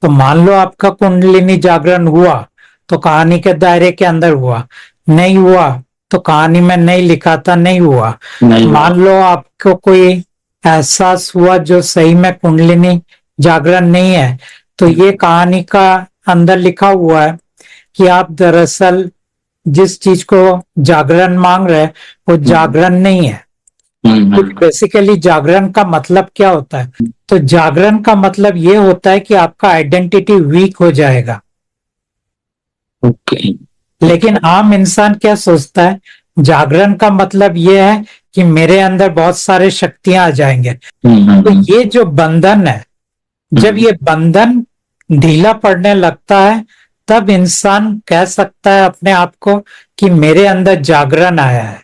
तो मान लो आपका कुंडलिनी जागरण हुआ तो कहानी के दायरे के अंदर हुआ, नहीं हुआ तो कहानी में नहीं लिखा था, नहीं हुआ। मान लो आपको कोई एहसास हुआ जो सही में कुंडलिनी जागरण नहीं है, तो ये कहानी का अंदर लिखा हुआ है कि आप दरअसल जिस चीज को जागरण मांग रहे वो जागरण नहीं है। तो बेसिकली जागरण का मतलब क्या होता है? तो जागरण का मतलब ये होता है कि आपका आइडेंटिटी वीक हो जाएगा। लेकिन आम इंसान क्या सोचता है? जागरण का मतलब ये है कि मेरे अंदर बहुत सारे शक्तियां आ जाएंगे। तो ये जो बंधन है, जब ये बंधन ढीला पड़ने लगता है तब इंसान कह सकता है अपने आप को कि मेरे अंदर जागरण आया है।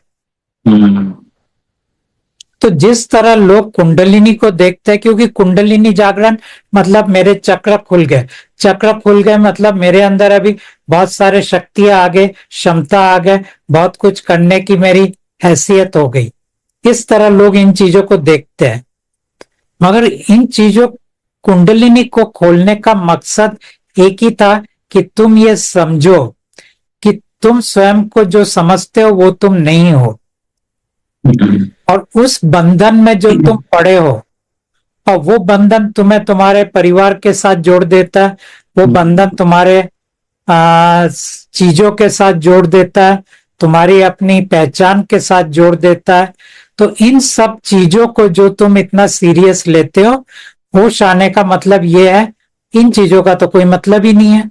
तो जिस तरह लोग कुंडलिनी को देखते हैं, क्योंकि कुंडलिनी जागरण मतलब मेरे चक्र खुल गए, चक्र खुल गए मतलब मेरे अंदर अभी बहुत सारे शक्तियां आ गए, क्षमता आ गए, बहुत कुछ करने की मेरी हैसियत हो गई। इस तरह लोग इन चीजों को देखते हैं। मगर इन चीजों कुंडलिनी को खोलने का मकसद एक ही था कि तुम ये समझो कि तुम स्वयं को जो समझते हो वो तुम नहीं हो, और उस बंधन में जो तुम पड़े हो, और वो बंधन तुम्हें तुम्हारे परिवार के साथ जोड़ देता है, वो बंधन तुम्हारे चीजों के साथ जोड़ देता है, तुम्हारी अपनी पहचान के साथ जोड़ देता है। तो इन सब चीजों को जो तुम इतना सीरियस लेते हो, होश आने का मतलब ये है, इन चीजों का तो कोई मतलब ही नहीं है।